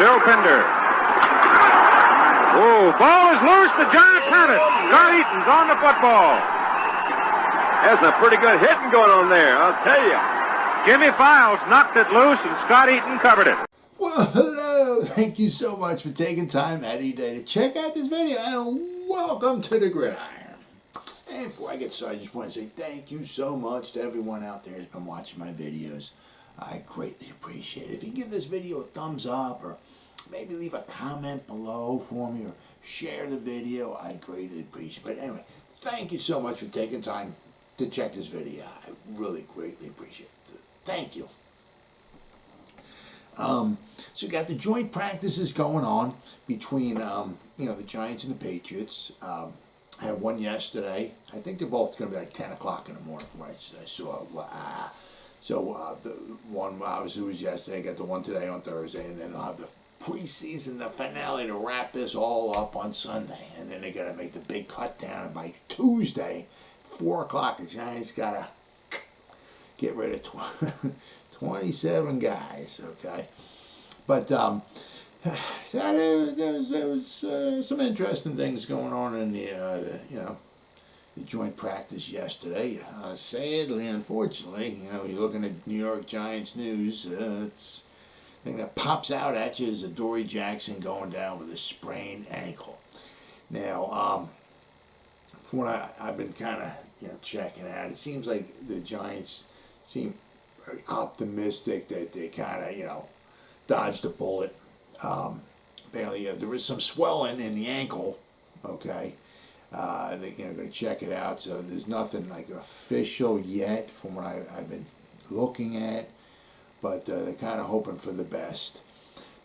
Still Pinder. Oh, ball is loose. The Giants have it. Scott Eaton's on the football. That's a pretty good hitting going on there, I'll tell you. Jimmy Files knocked it loose, and Scott Eaton covered it. Well, hello. Thank you so much for taking time out of your day to check out this video, and welcome to the Gridiron. And before I get started, I just want to say thank you so much to everyone out there who's been watching my videos. I greatly appreciate it. If you give this video a thumbs up, or maybe leave a comment below for me, or share the video, I greatly appreciate it. But anyway, thank you so much for taking time to check this video. I really greatly appreciate it. Thank you. So we got the joint practices going on between the Giants and the Patriots. I had one yesterday. I think they're both going to be like 10 o'clock in the morning from what I saw. So the one obviously was yesterday. I got the one today on Thursday, and then I'll have the preseason, the finale to wrap this all up on Sunday. And then they got to make the big cut down, and by Tuesday, 4 o'clock, the Giants got to get rid of 27 guys, okay? But so there was some interesting things going on in the joint practice yesterday. Sadly, unfortunately, you're looking at New York Giants news. The thing that pops out at you is Adoree Jackson going down with a sprained ankle. Now, from what I've been kind of checking out, it seems like the Giants seem very optimistic that they kind of dodged a bullet. Apparently, there was some swelling in the ankle. Okay. They're going to check it out, so there's nothing like official yet from what I've been looking at, but they're kind of hoping for the best.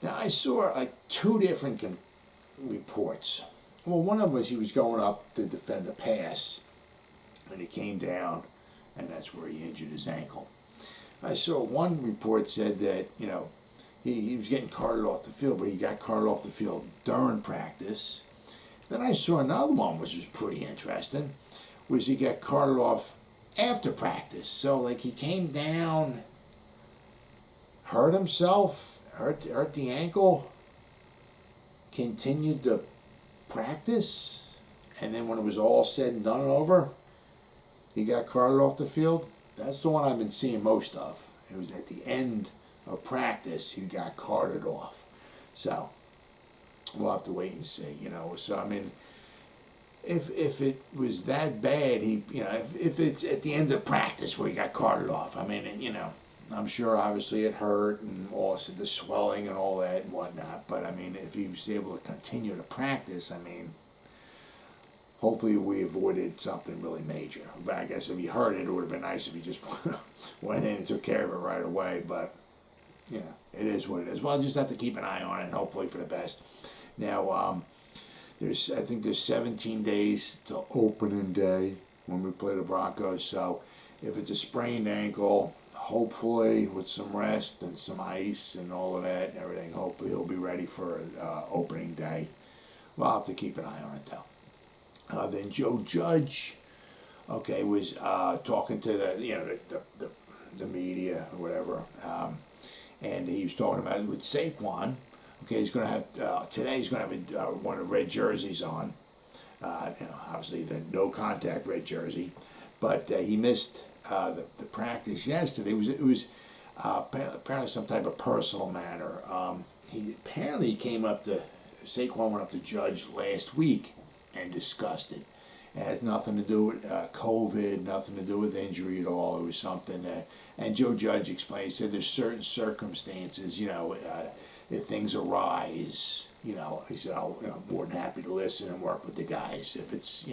Now, I saw like two different reports. Well, one of them was he was going up to defend a pass, and he came down, and that's where he injured his ankle. I saw one report said that, he was getting carted off the field, but he got carted off the field during practice. Then I saw another one, which was pretty interesting, was he got carted off after practice. So, like, he came down, hurt himself, hurt the ankle, continued to practice, and then when it was all said and done and over, he got carted off the field. That's the one I've been seeing most of. It was at the end of practice he got carted off. So we'll have to wait and see, So, I mean, if it was that bad, if it's at the end of practice where he got carted off, I mean, I'm sure obviously it hurt and also the swelling and all that and whatnot. But, I mean, if he was able to continue to practice, I mean, hopefully we avoided something really major. But I guess if he hurt it, it would have been nice if he just went in and took care of it right away. But, it is what it is. Well, I'll just have to keep an eye on it and hopefully for the best. Now, I think there's 17 days to opening day when we play the Broncos. So if it's a sprained ankle, hopefully with some rest and some ice and all of that and everything, hopefully he'll be ready for opening day. We'll have to keep an eye on it though. Then Joe Judge, was talking to the media or whatever, and he was talking about it with Saquon. Okay, he's going to have today. He's going to have one of the red jerseys on. Obviously the no contact red jersey, but he missed the practice yesterday. It was apparently some type of personal matter. He came up to Saquon went up to Judge last week and discussed it. It has nothing to do with COVID, nothing to do with injury at all. It was something that, and Joe Judge explained. He said there's certain circumstances, if things arise, he said, I'm more than happy to listen and work with the guys. If it's,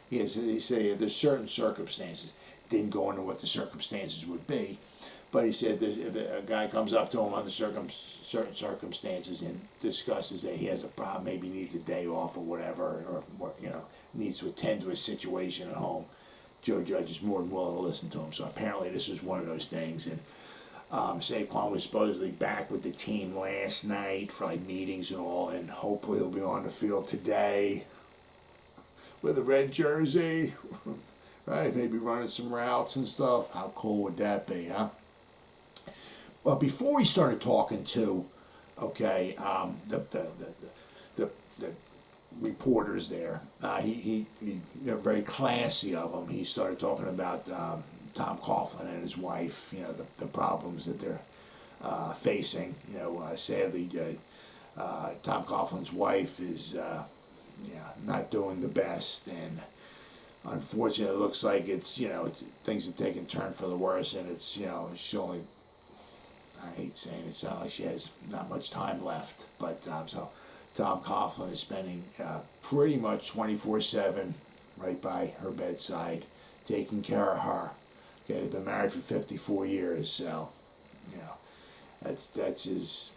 he said there's certain circumstances. Didn't go into what the circumstances would be, but he said if a guy comes up to him under certain circumstances and discusses that he has a problem, maybe needs a day off or whatever, or needs to attend to a situation at home, Joe Judge is more than willing to listen to him. So apparently this was one of those things, and Saquon was supposedly back with the team last night for like meetings and all, and hopefully he'll be on the field today with a red jersey, right? Maybe running some routes and stuff. How cool would that be, huh? Well, before he started talking to Okay, the reporters there. He very classy of him. He started talking about Tom Coughlin and his wife. The problems that they're facing. Sadly, Tom Coughlin's wife is not doing the best, and unfortunately, it looks like things have taken a turn for the worse, and she only. I hate saying it, sounds like she has not much time left, but so Tom Coughlin is spending pretty much 24/7 right by her bedside, taking care of her. Okay, they've been married for 54 years, so that's his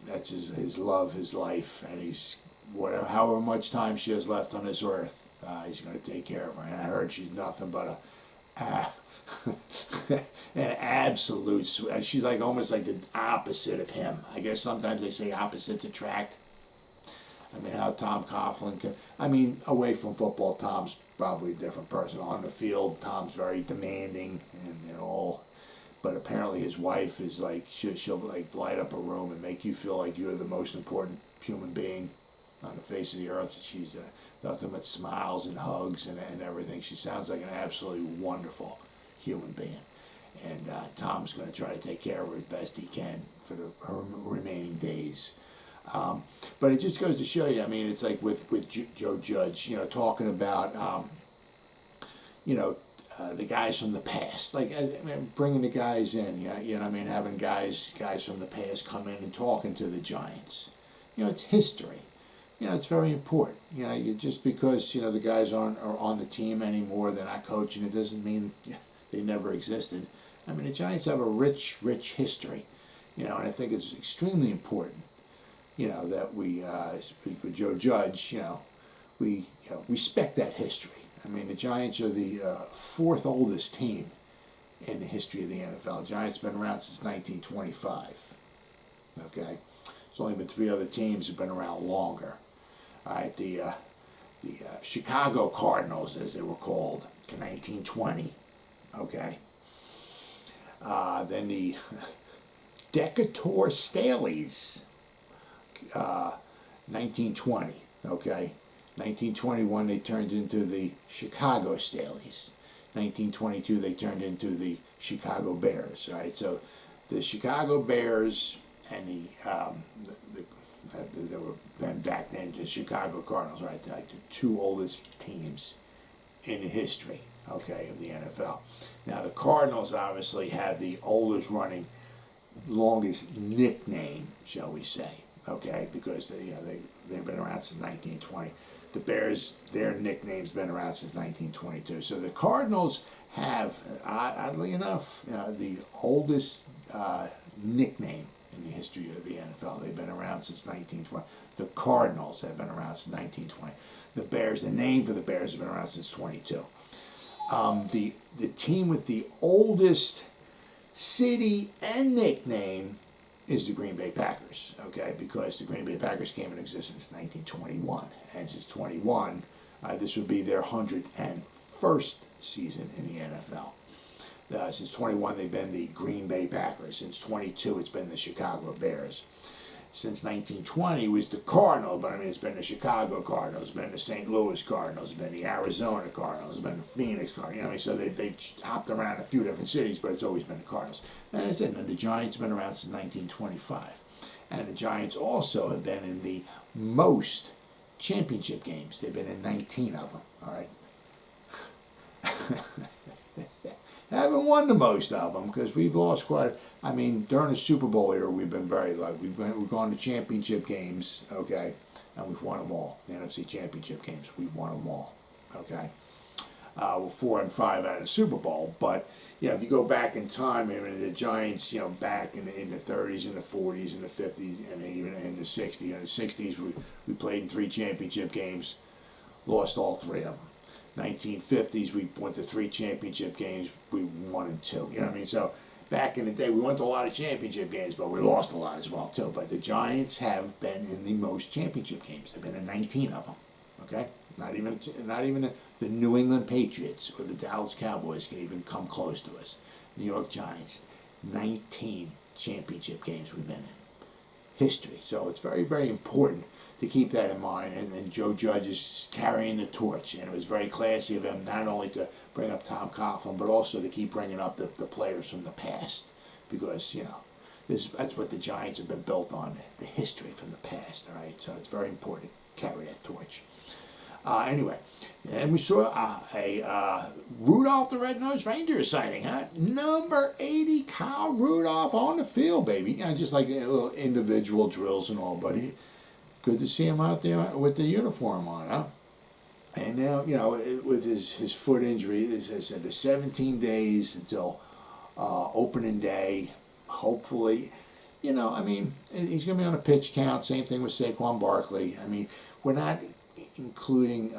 love, his life, and he's however much time she has left on this earth, he's going to take care of her. And I heard she's nothing but an absolute. She's like almost like the opposite of him. I guess sometimes they say opposites attract. I mean, how Tom Coughlin can. I mean, away from football, Tom's probably a different person. On the field, Tom's very demanding and all. But apparently, his wife is like she'll like light up a room and make you feel like you're the most important human being on the face of the earth. She's nothing but smiles and hugs and everything. She sounds like an absolutely wonderful human being. And Tom's going to try to take care of her as best he can for her remaining days. But it just goes to show you, I mean, it's like with Joe Judge, talking about, the guys from the past, like bringing the guys in, having guys from the past come in and talking to the Giants. It's history. It's very important. Just because, the guys are on the team anymore, they're not coaching, it doesn't mean they never existed. I mean, the Giants have a rich history, and I think it's extremely important, that we, with Joe Judge, we respect that history. I mean, the Giants are the fourth oldest team in the history of the NFL. The Giants have been around since 1925, okay? There's only been 3 other teams who've been around longer. All right, the Chicago Cardinals, as they were called, in 1920, okay? Then the Decatur Staleys, 1920, okay? 1921, they turned into the Chicago Staleys. 1922, they turned into the Chicago Bears, right? So the Chicago Bears and they were then back then the Chicago Cardinals, right? Like the 2 oldest teams in the history, okay, of the NFL. Now the Cardinals obviously have the oldest running, longest nickname, shall we say, okay, because they've been around since 1920. The Bears, their nickname's been around since 1922. So the Cardinals have, oddly enough, the oldest nickname in the history of the NFL. They've been around since 1920. The Cardinals have been around since 1920. The Bears, the name for the Bears, have been around since 22. The team with the oldest city and nickname is the Green Bay Packers, okay? Because the Green Bay Packers came into existence in 1921. And since 21, this would be their 101st season in the NFL. Since 21, they've been the Green Bay Packers. Since 22, it's been the Chicago Bears. Since 1920, it was the Cardinals, but I mean, it's been the Chicago Cardinals, it's been the St. Louis Cardinals, it's been the Arizona Cardinals, it's been the Phoenix Cardinals. So they've hopped around a few different cities, but it's always been the Cardinals. And that's it. And the Giants have been around since 1925. And the Giants also have been in the most championship games. They've been in 19 of them, all right? Haven't won the most of them because we've lost quite. I mean, during the Super Bowl era, we've been very lucky. We've gone to championship games, okay, and we've won them all. The NFC championship games, we've won them all, okay. We're 4 and 5 out of the Super Bowl, but if you go back in time, I mean, the Giants, back in the 30s and the 40s and the 50s and even in the 60s. In the 60s, we played in 3 championship games, lost all 3 of them. 1950s, we went to 3 championship games, we won in 2. You know what I mean? So back in the day, we went to a lot of championship games, but we lost a lot as well too. But the Giants have been in the most championship games. They've been in 19 of them. Okay, not even the New England Patriots or the Dallas Cowboys can even come close to us. New York Giants, 19 championship games we've been in. history. So it's very, very important to keep that in mind. And Joe Judge is carrying the torch, and it was very classy of him not only to bring up Tom Coughlin, but also to keep bringing up the players from the past, because that's what the Giants have been built on, the history from the past. All right, so it's very important to carry that torch. Anyway, and we saw a Rudolph the Red-Nosed Reindeer sighting, huh? Number 80, Kyle Rudolph on the field, baby. Just like little individual drills and all, but good to see him out there with the uniform on, huh? And now, with his foot injury, as I said, the 17 days until opening day. Hopefully, he's going to be on a pitch count. Same thing with Saquon Barkley. We're not including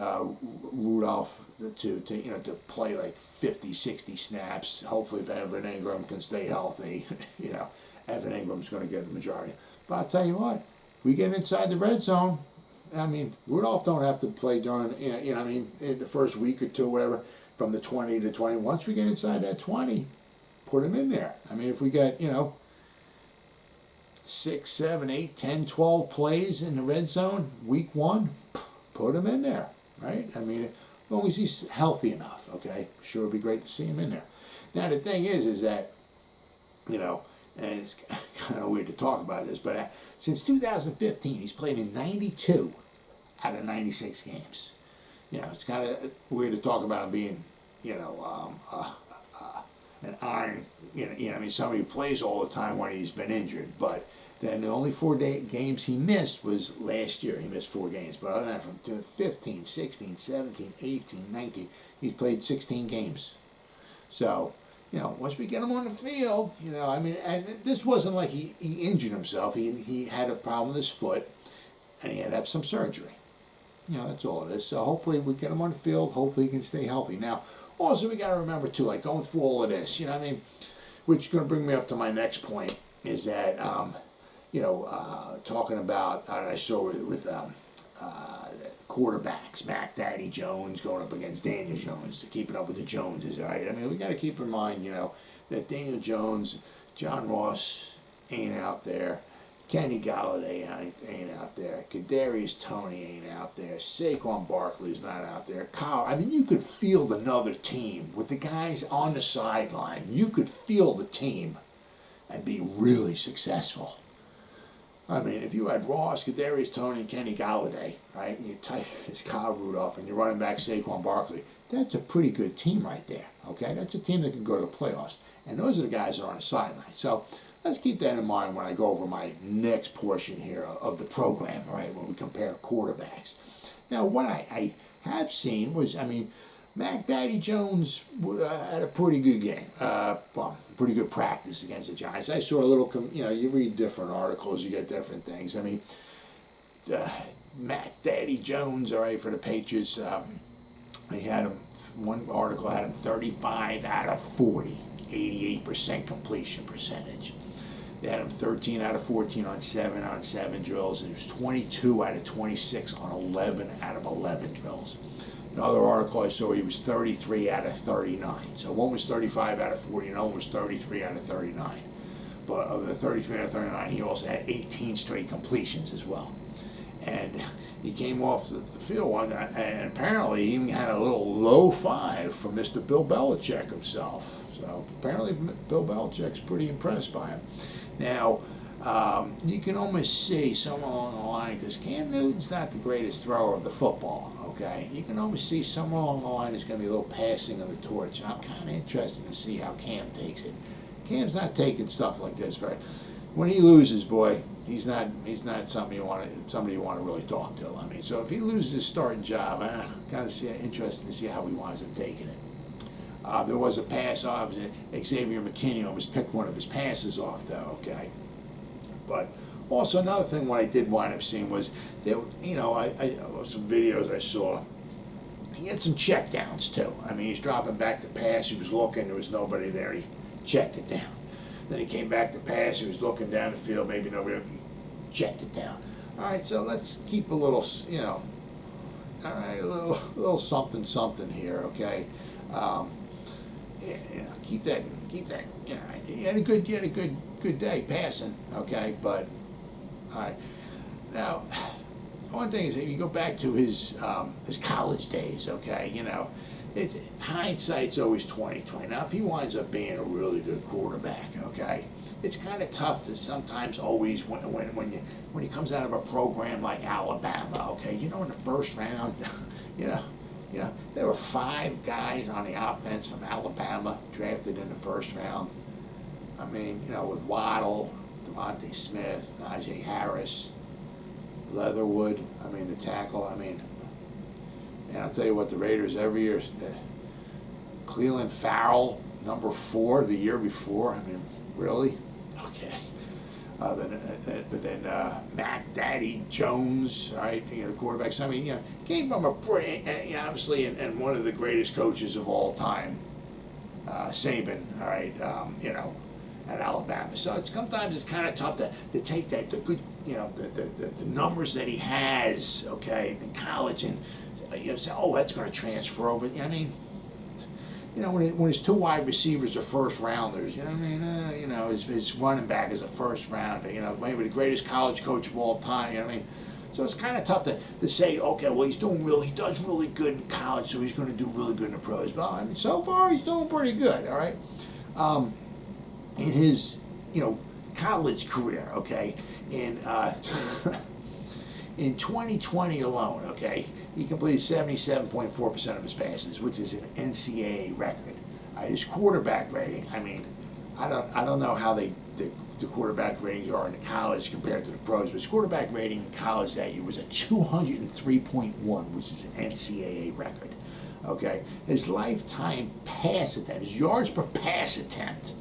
Rudolph to play like 50, 60 snaps. Hopefully, if Evan Ingram can stay healthy, Evan Ingram's going to get the majority. But I'll tell you what, we get inside the red zone. Rudolph don't have to play during, in the first week or two, whatever, from the 20 to 20. Once we get inside that 20, put him in there. If we got, 6, 7, 8, 10, 12 plays in the red zone, week 1, put him in there, right? As long as he's healthy enough, okay? Sure, it'd be great to see him in there. Now, the thing is that, and it's kind of weird to talk about this, but since 2015, he's played in 92 out of 96 games. It's kind of weird to talk about him being, an iron, somebody who plays all the time when he's been injured. But then the only 4 games he missed was last year. He missed 4 games. But other than that, from 15, 16, 17, 18, 19, he's played 16 games. So, once we get him on the field, and this wasn't like he injured himself. He had a problem with his foot, and he had to have some surgery. That's all it is. So hopefully we get him on the field. Hopefully he can stay healthy. Now, also, we got to remember, too, like going through all of this, which is going to bring me up to my next point, is that, talking about, I saw with quarterbacks, Mac Daddy Jones going up against Daniel Jones, keeping up with the Joneses, right? We got to keep in mind, that Daniel Jones, John Ross ain't out there. Kenny Golladay ain't out there. Kadarius Toney ain't out there. Saquon Barkley's not out there. Kyle, you could field another team with the guys on the sideline. You could field the team and be really successful. If you had Ross, Kadarius Toney, and Kenny Golladay, right, and you type it's Kyle Rudolph, and you're running back Saquon Barkley, that's a pretty good team right there, okay? That's a team that can go to the playoffs. And those are the guys that are on the sideline. So let's keep that in mind when I go over my next portion here of the program, right, when we compare quarterbacks. Now, what I have seen was, Mac Daddy Jones had a pretty good game, pretty good practice against the Giants. I saw a little, you read different articles, you get different things. Mac Daddy Jones, all right, for the Patriots, he had him, one article had him 35 out of 40, 88% completion percentage. They had him 13 out of 14 on 7-on-7 drills, and he was 22 out of 26 on 11 out of 11 drills. Another article I saw, he was 33 out of 39. So one was 35 out of 40, and one was 33 out of 39. But of the 33 out of 39, he also had 18 straight completions as well. And he came off the field one, and apparently he even had a little low 5 from Mr. Bill Belichick himself. So apparently Bill Belichick's pretty impressed by him. Now, you can almost see somewhere along the line, because Cam Newton's not the greatest thrower of the football, okay? You can almost see somewhere along the line there's going to be a little passing of the torch, and I'm kind of interested to see how Cam takes it. Cam's not taking stuff like this very. When he loses, boy, he's not somebody you want to really talk to. So if he loses his starting job, kind of interested to see how he winds up taking it. There was a pass off. Xavier McKinney almost picked one of his passes off, though, okay? But also another thing what I did wind up seeing was, some videos I saw, he had some checkdowns, too. He's dropping back to pass. He was looking. There was nobody there. He checked it down. Then he came back to pass. He was looking down the field. Maybe nobody. He checked it down. All right, so let's keep a little, all right, a little something here, okay? Keep that. He had a good day passing, okay? But All right. Now, one thing is, if you go back to his college days, okay, hindsight's always 20/20. Now, if he winds up being a really good quarterback, okay, it's kind of tough to sometimes always when he comes out of a program like Alabama, okay, in the first round, there were 5 guys on the offense from Alabama drafted in the first round. I mean, with Waddle, DeVonta Smith, Najee Harris, Leatherwood, the tackle, and I'll tell you what, the Raiders every year, Cleveland Farrell, number 4 the year before, really? Okay. But then Mac Daddy Jones, right, the quarterbacks, came from a pretty, obviously, and one of the greatest coaches of all time, Saban, all right, at Alabama. So sometimes it's kind of tough to take the good, the numbers that he has, okay, in college, and say, oh, that's going to transfer over. When his 2 wide receivers are first rounders, his running back is a first rounder, maybe the greatest college coach of all time, So it's kind of tough to say, okay, well, he does really good in college, so he's going to do really good in the pros. Well, so far he's doing pretty good, all right? In his, college career, okay, in 2020 alone, okay, he completed 77.4% of his passes, which is an NCAA record. His quarterback rating, I don't know how the quarterback ratings are in the college compared to the pros, but his quarterback rating in college that year was a 203.1, which is an NCAA record. Okay, his lifetime pass attempt, his yards per pass attempt,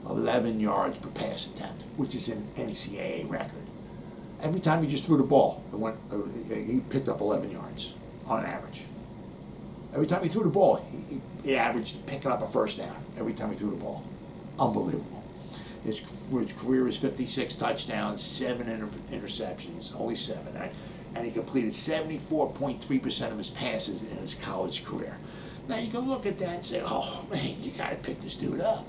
11 yards per pass attempt, which is an NCAA record. Every time he just threw the ball, he picked up 11 yards on average. Every time he threw the ball, he averaged picking up a first down. Every time he threw the ball. Unbelievable. His career is 56 touchdowns, 7 interceptions, only 7, right? And he completed 74.3% of his passes in his college career. Now you can look at that and say, oh man, you got to pick this dude up,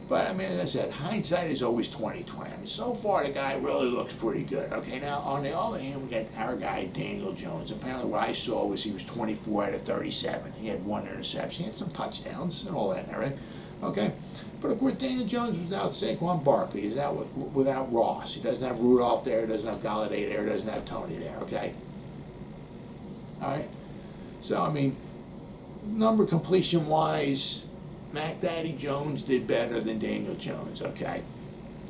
But as I said, hindsight is always 20/20. So far the guy really looks pretty good. Okay, now on the other hand, we got our guy Daniel Jones. Apparently what I saw was he was 24 out of 37. He had 1 interception. He had some touchdowns and all that, right? Okay, but of course Daniel Jones was without Saquon Barkley. He's out without Ross. He doesn't have Rudolph there. He doesn't have Golladay there. He doesn't have Tony there. Okay. All right. So number completion wise, Mac Daddy Jones did better than Daniel Jones, okay?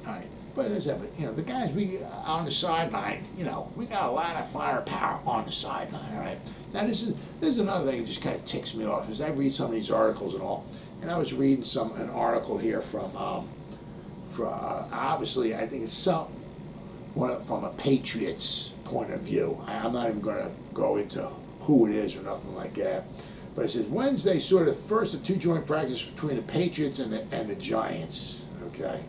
All right. But as I said, the guys we on the sideline, we got a lot of firepower on the sideline, all right? Now this is another thing that just kind of ticks me off, is I read some of these articles and all, and I was reading an article here from obviously I think it's from a Patriots point of view. I'm not even going to go into who it is or nothing like that. But it says Wednesday saw the first of 2 joint practices between the Patriots and the Giants. Okay.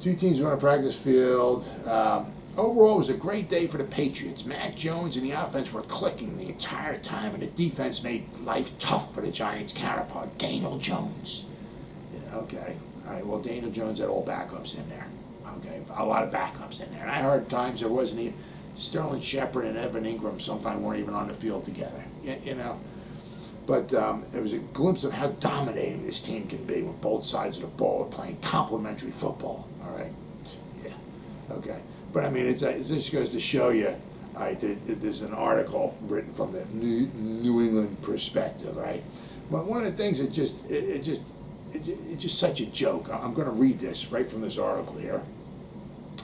2 teams were on a practice field. Overall, it was a great day for the Patriots. Mac Jones and the offense were clicking the entire time, and the defense made life tough for the Giants' counterpart, Daniel Jones. Okay. All right. Well, Daniel Jones had all backups in there. Okay. A lot of backups in there. And I heard times there wasn't even Sterling Shepard and Evan Ingram sometimes weren't even on the field together. But it was a glimpse of how dominating this team can be when both sides of the ball are playing complementary football. All right, yeah, okay. But it just goes to show you, all right, there's an article written from the New England perspective, right? But one of the things that it's just such a joke. I'm going to read this right from this article here.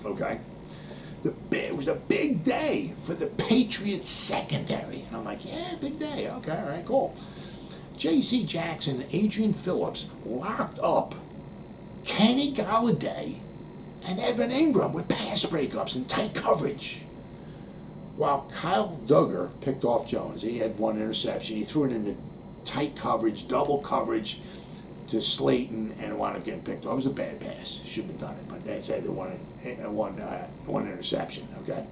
Okay. It was a big day for the Patriots secondary. And I'm like, yeah, big day. Okay, all right, cool. J.C. Jackson and Adrian Phillips locked up Kenny Golladay and Evan Ingram with pass breakups and tight coverage. While Kyle Duggar picked off Jones. He had 1 interception. He threw it into tight coverage, double coverage to Slayton, and wound up getting picked off. It was a bad pass. Shouldn't have done it, but they said they wanted one interception, okay?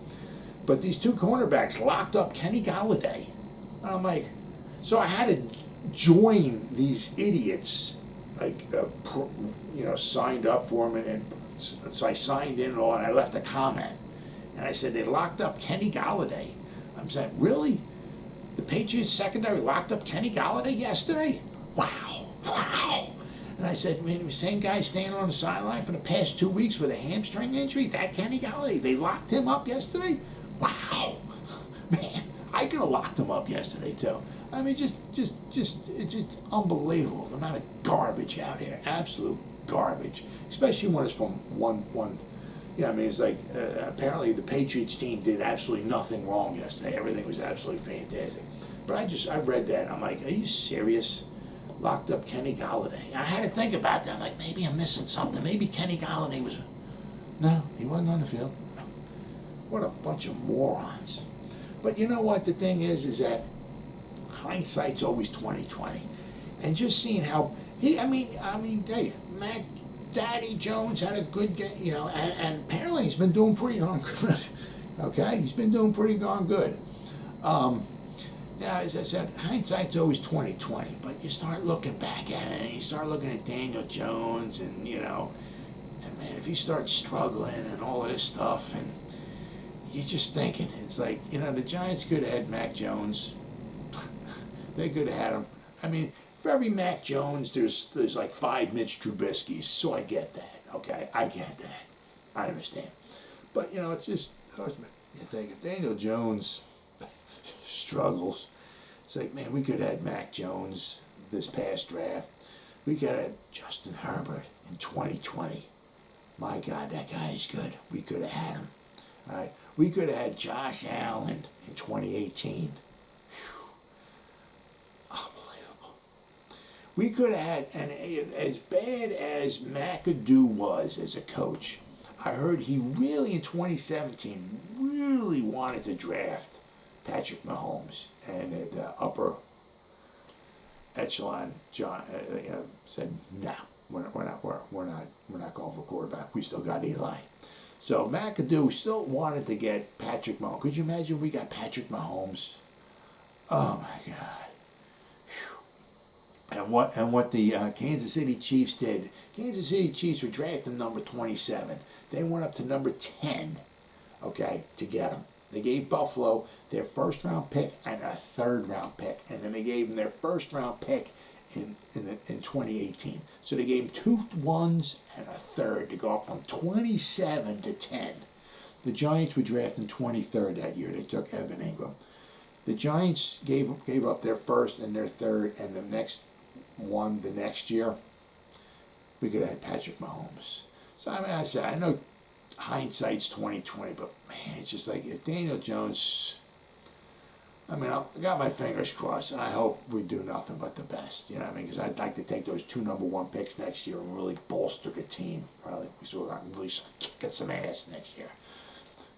But these 2 cornerbacks locked up Kenny Golladay. And I'm like, so I had to join these idiots, signed up for them and So I signed in and all, and I left a comment. And I said, they locked up Kenny Golladay. I'm saying, really? The Patriots secondary locked up Kenny Golladay yesterday? Wow. And I said, man, the same guy standing on the sideline for the past 2 weeks with a hamstring injury, that Kenny Golladay, they locked him up yesterday? Wow. Man, I could have locked him up yesterday too. I mean, it's just unbelievable, the amount of garbage out here. Absolute garbage. Especially when it's from one. Yeah, I mean, it's like, apparently the Patriots team did absolutely nothing wrong yesterday. Everything was absolutely fantastic. But I read that, and I'm like, are you serious? Locked up Kenny Golladay. And I had to think about that. I'm like, maybe I'm missing something. Maybe Kenny Golladay was... No, he wasn't on the field. What a bunch of morons. But you know what the thing is that hindsight's always 20/20. And just seeing how... Hey, Mac Daddy Jones had a good game, you know, and apparently he's been doing pretty darn good. Okay? He's been doing pretty darn good. Now, as I said, hindsight's always 20/20, but you start looking back at it, and you start looking at Daniel Jones, and, you know, and man, if he starts struggling and all of this stuff, and you're just thinking, it's like, you know, the Giants could have had Mac Jones. They could have had him. I mean, for every Mac Jones, there's like 5 Mitch Trubisky's, so I get that, okay? I get that. I understand. But, you know, it's just, you think, if Daniel Jones struggles, it's like, man, we could have had Mac Jones this past draft. We could have had Justin Herbert in 2020. My God, that guy is good. We could have had him. All right. We could have had Josh Allen in 2018. Whew. Unbelievable. We could have had, and as bad as McAdoo was as a coach, I heard he really, in 2017, really wanted to draft Patrick Mahomes, and the upper echelon said, no, we're not going for quarterback. We still got Eli. So McAdoo still wanted to get Patrick Mahomes. Could you imagine if we got Patrick Mahomes? Oh my God. Whew. And what the Kansas City Chiefs did. Kansas City Chiefs were drafting number 27. They went up to number 10, okay, to get him. They gave Buffalo their first-round pick and a third-round pick. And then they gave them their first-round pick in 2018. So they gave them 2 1s and a third to go up from 27 to 10. The Giants were drafting 23rd that year. They took Evan Ingram. The Giants gave up their first and their third, and the next one, the next year, we could have had Patrick Mahomes. So, I mean, I said, I know hindsight's 20/20, but man, it's just like, if Daniel Jones, I mean, I got my fingers crossed, and I hope we do nothing but the best. You know what I mean? Because I'd like to take those 2 number 1 picks next year and really bolster the team. Really, so I can really get some ass next year.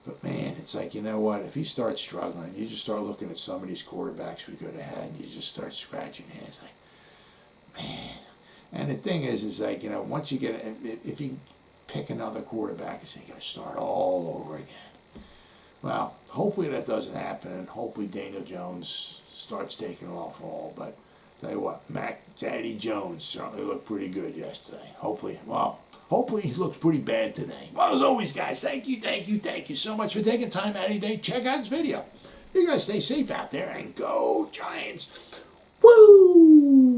But man, it's like, you know what? If he starts struggling, you just start looking at some of these quarterbacks we could have had, and you just start scratching your head. It's like, man. And the thing is like, you know, once you get, if you pick another quarterback, it's like you're going to start all over again. Well, hopefully that doesn't happen, and hopefully Daniel Jones starts taking it off all. But tell you what, Mac Daddy Jones certainly looked pretty good yesterday. Hopefully he looks pretty bad today. Well, as always, guys, thank you so much for taking time out of your day. Check out this video. You guys stay safe out there, and go Giants. Woo!